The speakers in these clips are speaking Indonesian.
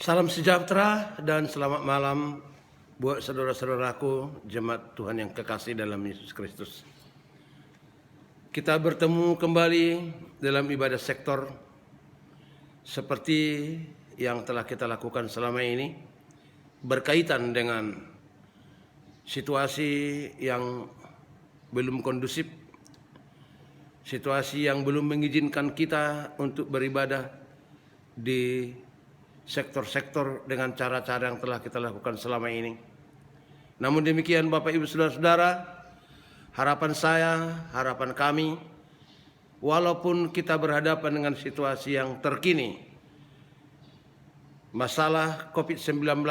Salam sejahtera dan selamat malam buat saudara-saudaraku, jemaat Tuhan yang kekasih dalam Yesus Kristus. Kita bertemu kembali dalam ibadah sektor seperti yang telah kita lakukan selama ini, berkaitan dengan situasi yang belum kondusif, situasi yang belum mengizinkan kita untuk beribadah di sektor-sektor dengan cara-cara yang telah kita lakukan selama ini. Namun demikian Bapak Ibu Saudara-saudara, harapan saya, harapan kami, walaupun kita berhadapan dengan situasi yang terkini, masalah COVID-19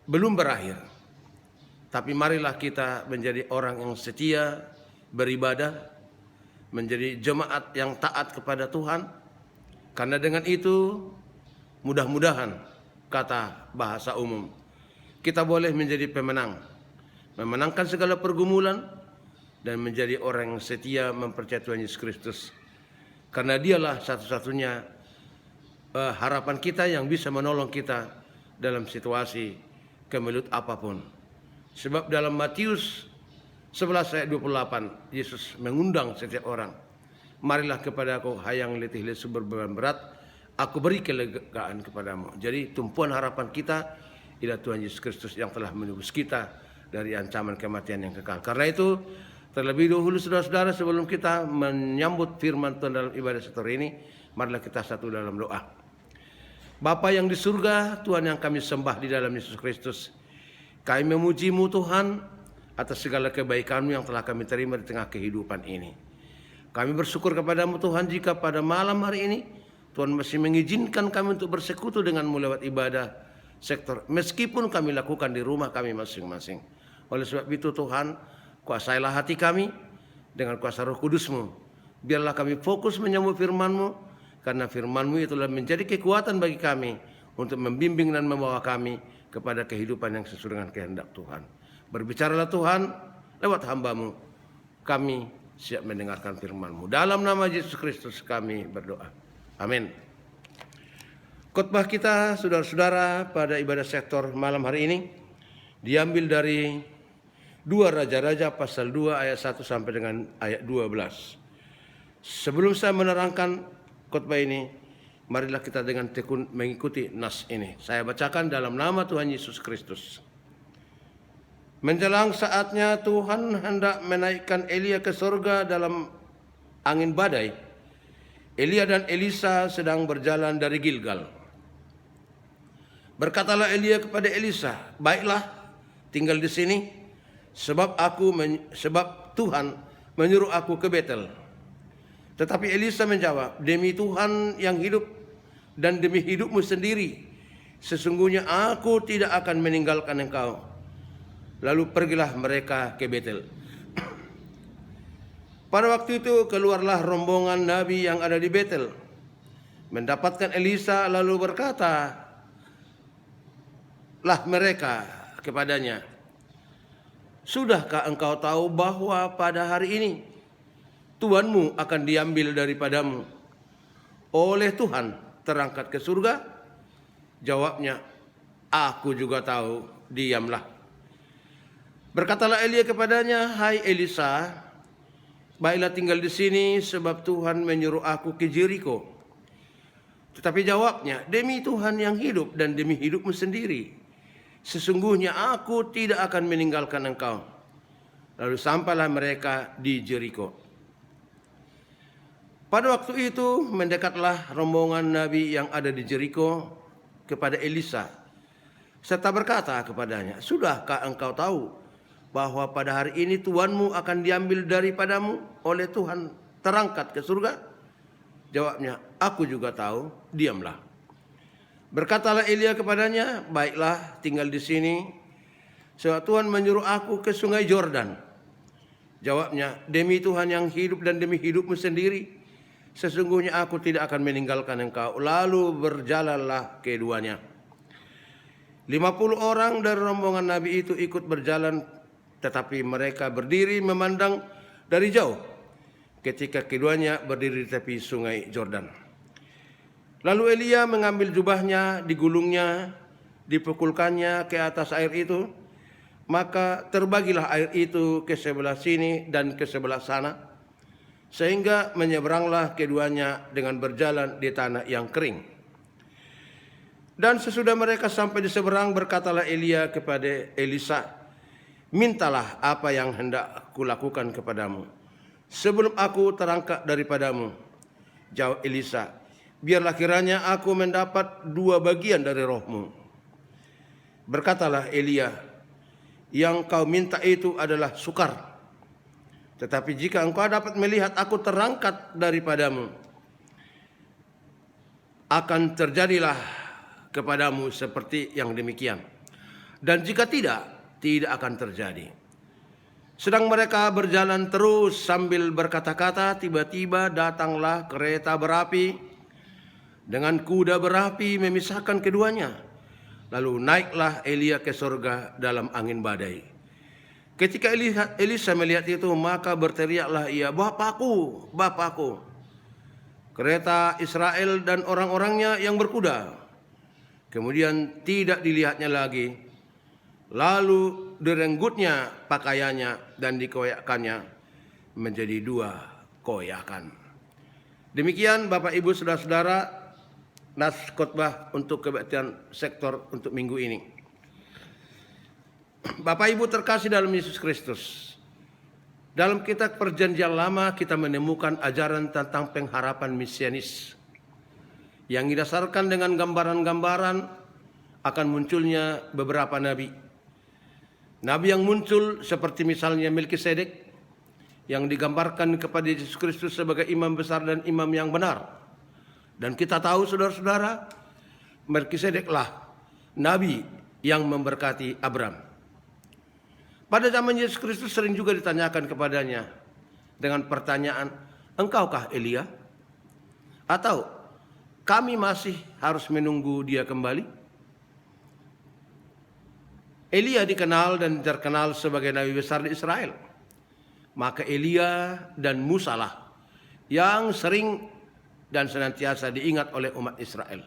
belum berakhir, tapi marilah kita menjadi orang yang setia beribadah, menjadi jemaat yang taat kepada Tuhan, karena dengan itu mudah-mudahan, kata bahasa umum, kita boleh menjadi pemenang, memenangkan segala pergumulan, dan menjadi orang yang setia mempercayai Tuhan Yesus Kristus. Karena dialah satu-satunya harapan kita yang bisa menolong kita dalam situasi kemelut apapun. Sebab dalam Matius 11 ayat 28, Yesus mengundang setiap orang, marilah kepada Aku, hai yang letih lesu berbeban berat, Aku beri kelegaan kepadamu. Jadi tumpuan harapan kita ialah Tuhan Yesus Kristus yang telah menebus kita dari ancaman kematian yang kekal. Karena itu, terlebih dahulu saudara-saudara, sebelum kita menyambut firman Tuhan dalam ibadah sektor ini, marilah kita satu dalam doa. Bapa yang di surga, Tuhan yang kami sembah di dalam Yesus Kristus, kami memuji-Mu Tuhan atas segala kebaikan-Mu yang telah kami terima di tengah kehidupan ini. Kami bersyukur kepada-Mu Tuhan jika pada malam hari ini Tuhan masih mengizinkan kami untuk bersekutu dengan-Mu lewat ibadah sektor, meskipun kami lakukan di rumah kami masing-masing. Oleh sebab itu Tuhan, kuasailah hati kami dengan kuasa Roh Kudus-Mu. Biarlah kami fokus menyambut firman-Mu, karena firman-Mu itulah menjadi kekuatan bagi kami untuk membimbing dan membawa kami kepada kehidupan yang sesuai dengan kehendak Tuhan. Berbicaralah Tuhan lewat hamba-Mu, kami siap mendengarkan firman-Mu. Dalam nama Yesus Kristus kami berdoa. Amin. Khotbah kita saudara-saudara pada ibadah sektor malam hari ini diambil dari 2 Raja-Raja pasal 2 ayat 1 sampai dengan ayat 12. Sebelum saya menerangkan khotbah ini, marilah kita dengan tekun mengikuti nas ini. Saya bacakan dalam nama Tuhan Yesus Kristus. Menjelang saatnya Tuhan hendak menaikkan Elia ke surga dalam angin badai, Elia dan Elisa sedang berjalan dari Gilgal. Berkatalah Elia kepada Elisa, baiklah, tinggal di sini, sebab Tuhan menyuruh aku ke Betel. Tetapi Elisa menjawab, demi Tuhan yang hidup dan demi hidupmu sendiri, sesungguhnya aku tidak akan meninggalkan engkau. Lalu pergilah mereka ke Betel. Pada waktu itu keluarlah rombongan Nabi yang ada di Betel, mendapatkan Elisa, lalu berkata lah mereka kepadanya, sudahkah engkau tahu bahwa pada hari ini Tuanmu akan diambil daripadamu oleh Tuhan terangkat ke surga? Jawabnya, aku juga tahu, diamlah. Berkatalah Elia kepadanya, hai Elisa, baiklah tinggal di sini, sebab Tuhan menyuruh aku ke Jeriko. Tetapi jawabnya, demi Tuhan yang hidup dan demi hidupmu sendiri, sesungguhnya aku tidak akan meninggalkan engkau. Lalu sampailah mereka di Jeriko. Pada waktu itu mendekatlah rombongan Nabi yang ada di Jeriko kepada Elisa, serta berkata kepadanya, sudahkah engkau tahu bahwa pada hari ini Tuanmu akan diambil daripadamu oleh Tuhan terangkat ke surga? Jawabnya, aku juga tahu, diamlah. Berkatalah Elia kepadanya, baiklah tinggal di sini, sebab Tuhan menyuruh aku ke sungai Yordan. Jawabnya, demi Tuhan yang hidup dan demi hidupmu sendiri, sesungguhnya aku tidak akan meninggalkan engkau. Lalu berjalanlah keduanya. 50 orang dari rombongan Nabi itu ikut berjalan, tetapi mereka berdiri memandang dari jauh ketika keduanya berdiri di tepi sungai Yordan. Lalu Elia mengambil jubahnya, digulungnya, dipukulkannya ke atas air itu. Maka terbagilah air itu ke sebelah sini dan ke sebelah sana, sehingga menyeberanglah keduanya dengan berjalan di tanah yang kering. Dan sesudah mereka sampai di seberang, berkatalah Elia kepada Elisa, mintalah apa yang hendak kulakukan kepadamu sebelum aku terangkat daripadamu. Jawab Elisa, biarlah kiranya aku mendapat 2 bagian dari rohmu. Berkatalah Elia, yang kau minta itu adalah sukar. Tetapi jika engkau dapat melihat aku terangkat daripadamu, akan terjadilah kepadamu seperti yang demikian. Dan jika tidak, tidak akan terjadi. Sedang mereka berjalan terus sambil berkata-kata, tiba-tiba datanglah kereta berapi dengan kuda berapi memisahkan keduanya. Lalu naiklah Elia ke surga dalam angin badai. Ketika Elisa melihat itu, maka berteriaklah ia, Bapakku, Bapakku. Kereta Israel dan orang-orangnya yang berkuda. Kemudian tidak dilihatnya lagi. Lalu direnggutnya pakaiannya dan dikoyakkannya menjadi 2 koyakan. Demikian Bapak Ibu Saudara-saudara, nas khotbah untuk kebaktian sektor untuk minggu ini. Bapak Ibu terkasih dalam Yesus Kristus, dalam kitab Perjanjian Lama kita menemukan ajaran tentang pengharapan mesianis yang didasarkan dengan gambaran-gambaran akan munculnya beberapa nabi. Nabi yang muncul seperti misalnya Melkisedek yang digambarkan kepada Yesus Kristus sebagai imam besar dan imam yang benar. Dan kita tahu saudara-saudara, Melkisedeklah nabi yang memberkati Abraham. Pada zaman Yesus Kristus sering juga ditanyakan kepadanya dengan pertanyaan, engkaukah Elia? Atau kami masih harus menunggu dia kembali? Elia dikenal dan terkenal sebagai nabi besar di Israel. Maka Elia dan Musa lah yang sering dan senantiasa diingat oleh umat Israel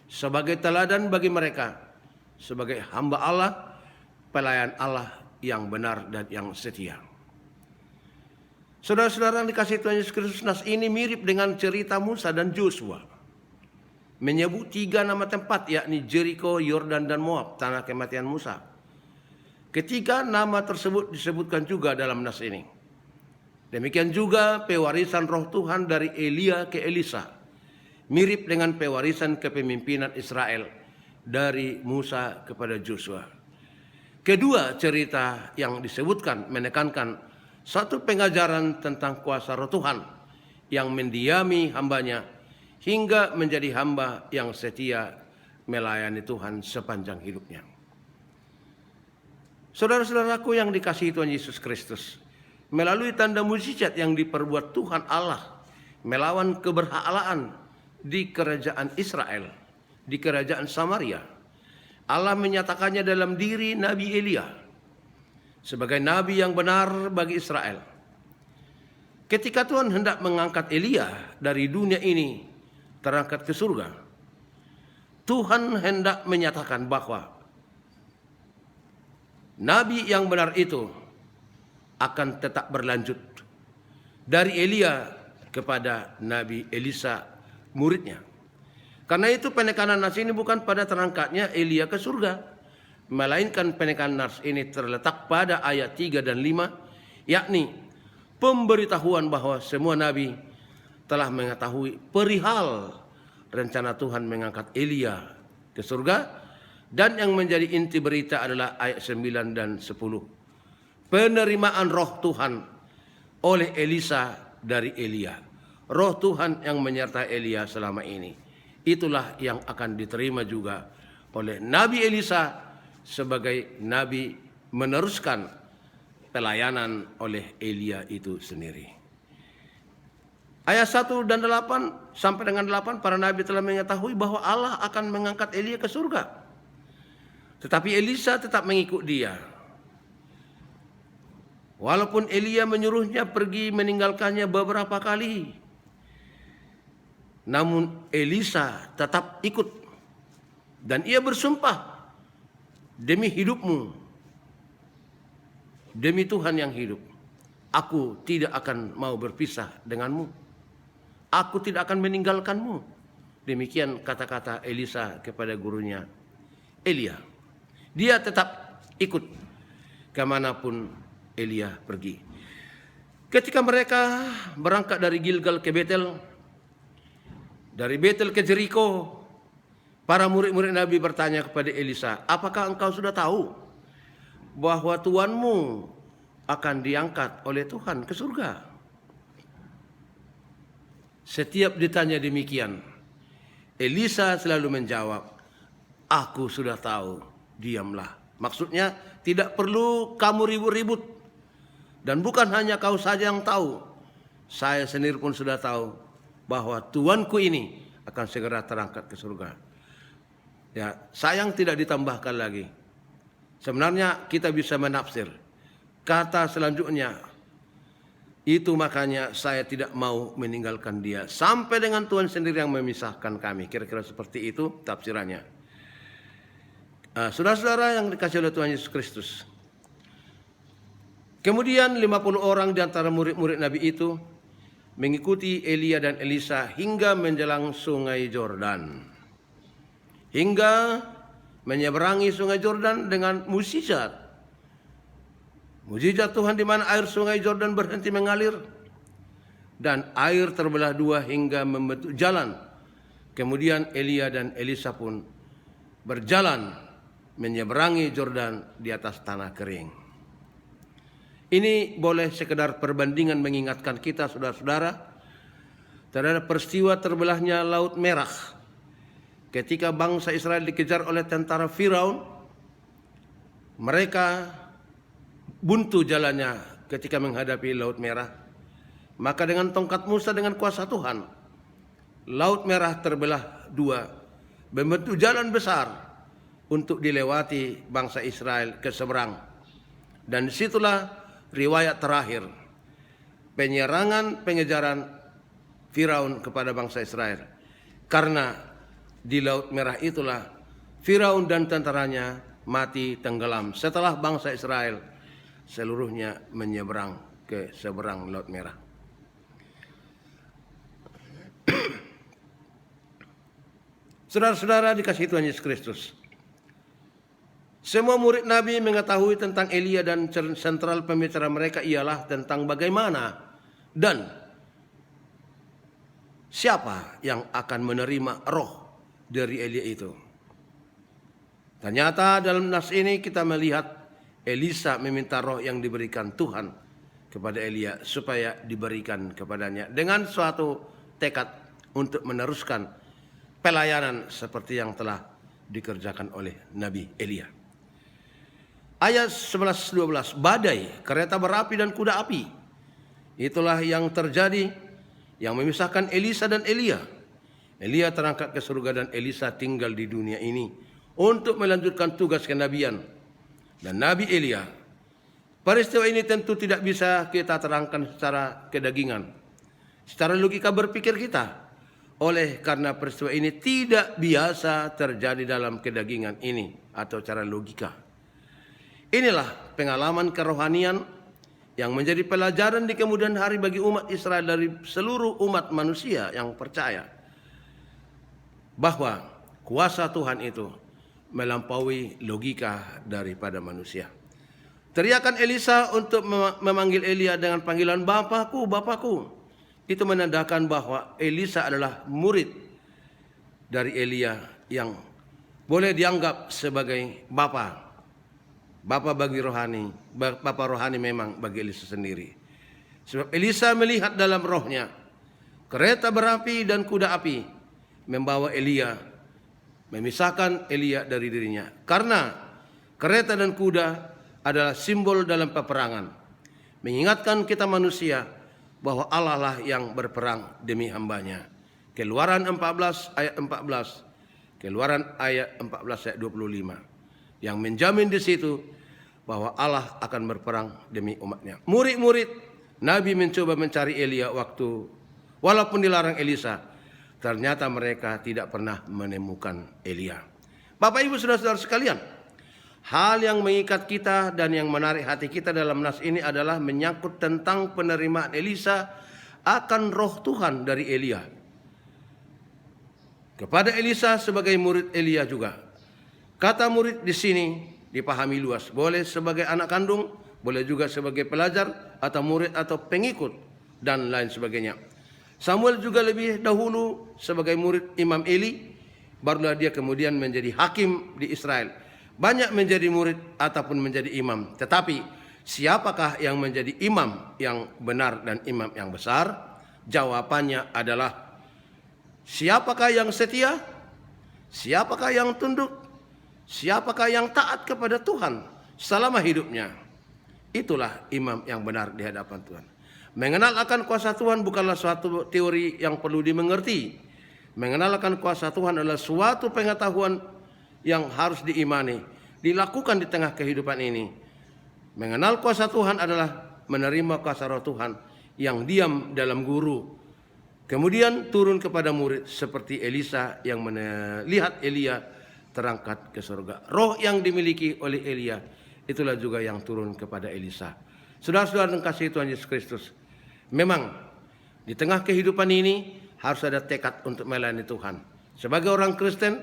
sebagai teladan bagi mereka, sebagai hamba Allah, pelayan Allah yang benar dan yang setia. Saudara-saudara yang dikasihi Tuhan Yesus Kristus, nas ini mirip dengan cerita Musa dan Joshua. Menyebut 3 nama tempat, yakni Jericho, Yordan, dan Moab, tanah kematian Musa. Ketiga nama tersebut disebutkan juga dalam nas ini. Demikian juga pewarisan roh Tuhan dari Elia ke Elisa, mirip dengan pewarisan kepemimpinan Israel dari Musa kepada Joshua. Kedua cerita yang disebutkan menekankan satu pengajaran tentang kuasa roh Tuhan yang mendiami hambanya hingga menjadi hamba yang setia melayani Tuhan sepanjang hidupnya. Saudara-saudaraku yang dikasihi Tuhan Yesus Kristus, melalui tanda mukjizat yang diperbuat Tuhan Allah melawan keberhalaan di kerajaan Israel, di kerajaan Samaria, Allah menyatakannya dalam diri Nabi Elia sebagai nabi yang benar bagi Israel. Ketika Tuhan hendak mengangkat Elia dari dunia ini terangkat ke surga, Tuhan hendak menyatakan bahwa nabi yang benar itu akan tetap berlanjut dari Elia kepada Nabi Elisa, muridnya. Karena itu penekanan nas ini bukan pada terangkatnya Elia ke surga, melainkan penekanan nas ini terletak pada ayat 3 dan 5, yakni pemberitahuan bahwa semua nabi telah mengetahui perihal rencana Tuhan mengangkat Elia ke surga. Dan yang menjadi inti berita adalah ayat 9 dan 10. Penerimaan roh Tuhan oleh Elisa dari Elia. Roh Tuhan yang menyertai Elia selama ini. Itulah yang akan diterima juga oleh Nabi Elisa sebagai nabi meneruskan pelayanan oleh Elia itu sendiri. Ayat 1 dan 8 sampai dengan 8, para nabi telah mengetahui bahwa Allah akan mengangkat Elia ke surga. Tetapi Elisa tetap mengikut dia. Walaupun Elia menyuruhnya pergi meninggalkannya beberapa kali. Namun Elisa tetap ikut dan ia bersumpah, demi hidupmu, demi Tuhan yang hidup, aku tidak akan mau berpisah denganmu. Aku tidak akan meninggalkanmu. Demikian kata-kata Elisa kepada gurunya Elia. Dia tetap ikut kemanapun Elia pergi. Ketika mereka berangkat dari Gilgal ke Betel, dari Betel ke Jeriko, para murid-murid Nabi bertanya kepada Elisa, apakah engkau sudah tahu bahwa tuanmu akan diangkat oleh Tuhan ke surga? Setiap ditanya demikian, Elisa selalu menjawab, aku sudah tahu, diamlah. Maksudnya tidak perlu kamu ribut-ribut. Dan bukan hanya kau saja yang tahu, saya sendiri pun sudah tahu bahwa tuanku ini akan segera terangkat ke surga. Ya, sayang tidak ditambahkan lagi. Sebenarnya kita bisa menafsir. Kata selanjutnya, itu makanya saya tidak mau meninggalkan dia sampai dengan Tuhan sendiri yang memisahkan kami. Kira-kira seperti itu tafsirannya. Saudara-saudara yang dikasihi oleh Tuhan Yesus Kristus. Kemudian 50 orang di antara murid-murid Nabi itu mengikuti Elia dan Elisa hingga menjelang sungai Yordan. Hingga menyeberangi sungai Yordan dengan mukjizat. Mukjizat Tuhan di mana air sungai Yordan berhenti mengalir dan air terbelah dua hingga membentuk jalan. Kemudian Elia dan Elisa pun berjalan menyeberangi Yordan di atas tanah kering. Ini boleh sekedar perbandingan mengingatkan kita saudara-saudara terhadap peristiwa terbelahnya Laut Merah. Ketika bangsa Israel dikejar oleh tentara Firaun, mereka buntu jalannya ketika menghadapi Laut Merah. Maka dengan tongkat Musa dengan kuasa Tuhan, Laut Merah terbelah dua, membentuk jalan besar untuk dilewati bangsa Israel ke seberang. Dan disitulah riwayat terakhir pengejaran Firaun kepada bangsa Israel. Karena di Laut Merah itulah Firaun dan tentaranya mati tenggelam setelah bangsa Israel seluruhnya menyeberang ke seberang Laut Merah. Saudara-saudara dikasihi Tuhan Yesus Kristus, semua murid Nabi mengetahui tentang Elia dan sentral pembicaraan mereka ialah tentang bagaimana dan siapa yang akan menerima roh dari Elia itu. Ternyata dalam nas ini kita melihat Elisa meminta roh yang diberikan Tuhan kepada Elia supaya diberikan kepadanya dengan suatu tekad untuk meneruskan pelayanan seperti yang telah dikerjakan oleh Nabi Elia. Ayat 11-12, badai, kereta berapi dan kuda api. Itulah yang terjadi yang memisahkan Elisa dan Elia. Elia terangkat ke surga dan Elisa tinggal di dunia ini untuk melanjutkan tugas kenabian. Dan Nabi Elia, peristiwa ini tentu tidak bisa kita terangkan secara kedagingan, secara logika berpikir kita. Oleh karena peristiwa ini tidak biasa terjadi dalam kedagingan ini atau cara logika. Inilah pengalaman kerohanian yang menjadi pelajaran di kemudian hari bagi umat Israel dari seluruh umat manusia yang percaya bahwa kuasa Tuhan itu melampaui logika daripada manusia. Teriakan Elisa untuk memanggil Elia dengan panggilan Bapakku, Bapakku, itu menandakan bahwa Elisa adalah murid dari Elia yang boleh dianggap sebagai bapa bagi rohani, bapa rohani memang bagi Elisa sendiri. Sebab Elisa melihat dalam rohnya kereta berapi dan kuda api membawa Elia, memisahkan Elia dari dirinya. Karena kereta dan kuda adalah simbol dalam peperangan, mengingatkan kita manusia bahwa Allah lah yang berperang demi hambanya. Keluaran 14 ayat 14, Keluaran ayat 14 ayat 25, yang menjamin di situ bahwa Allah akan berperang demi umatnya. Murid-murid Nabi mencoba mencari Elia walaupun dilarang Elisa, Ternyata mereka tidak pernah menemukan Elia. Bapak Ibu saudara-saudara sekalian, hal yang mengikat kita dan yang menarik hati kita dalam nas ini adalah menyangkut tentang penerimaan Elisa akan roh Tuhan dari Elia kepada Elisa sebagai murid Elia juga. Kata murid di sini dipahami luas, boleh sebagai anak kandung, boleh juga sebagai pelajar atau murid atau pengikut dan lain sebagainya. Samuel juga lebih dahulu sebagai murid Imam Eli, barulah dia kemudian menjadi hakim di Israel. Banyak menjadi murid ataupun menjadi imam. Tetapi siapakah yang menjadi imam yang benar dan imam yang besar? Jawabannya adalah siapakah yang setia? Siapakah yang tunduk? Siapakah yang taat kepada Tuhan selama hidupnya? Itulah imam yang benar di hadapan Tuhan. Mengenal akan kuasa Tuhan bukanlah suatu teori yang perlu dimengerti. Mengenal akan kuasa Tuhan adalah suatu pengetahuan yang harus diimani, dilakukan di tengah kehidupan ini. Mengenal kuasa Tuhan adalah menerima kuasa roh Tuhan yang diam dalam guru, kemudian turun kepada murid seperti Elisa yang melihat Elia terangkat ke surga. Roh yang dimiliki oleh Elia itulah juga yang turun kepada Elisa. Saudara-saudara yang kasih Tuhan Yesus Kristus, memang di tengah kehidupan ini harus ada tekad untuk melayani Tuhan. Sebagai orang Kristen,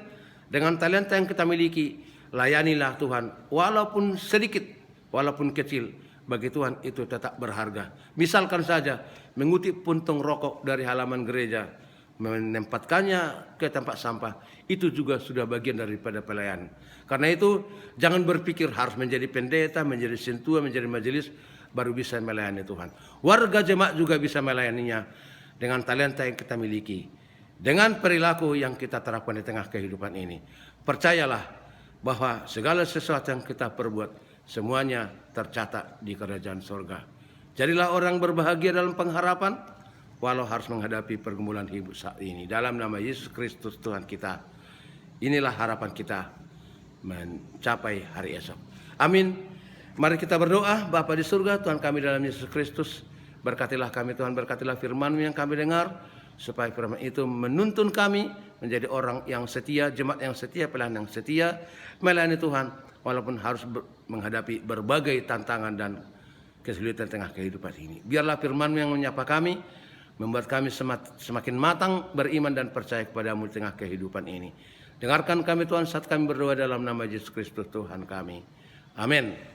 dengan talenta yang kita miliki, layanilah Tuhan. Walaupun sedikit, walaupun kecil, bagi Tuhan itu tetap berharga. Misalkan saja, mengutip puntung rokok dari halaman gereja, menempatkannya ke tempat sampah, itu juga sudah bagian daripada pelayanan. Karena itu, jangan berpikir harus menjadi pendeta, menjadi sintua, menjadi majelis, baru bisa melayani Tuhan. Warga jemaat juga bisa melayaninya dengan talenta yang kita miliki, dengan perilaku yang kita terapkan di tengah kehidupan ini. Percayalah bahwa segala sesuatu yang kita perbuat, semuanya tercatat di kerajaan surga. Jadilah orang berbahagia dalam pengharapan, walau harus menghadapi pergumulan hidup saat ini. Dalam nama Yesus Kristus Tuhan kita, inilah harapan kita mencapai hari esok. Amin. Mari kita berdoa. Bapa di surga, Tuhan kami dalam Yesus Kristus, berkatilah kami Tuhan, berkatilah firman-Mu yang kami dengar, supaya firman itu menuntun kami menjadi orang yang setia, jemaat yang setia, pelayan yang setia, melayani Tuhan, walaupun harus menghadapi berbagai tantangan dan kesulitan tengah kehidupan ini. Biarlah firman-Mu yang menyapa kami, membuat kami semakin matang, beriman dan percaya kepada-Mu di tengah kehidupan ini. Dengarkan kami Tuhan saat kami berdoa dalam nama Yesus Kristus Tuhan kami. Amin.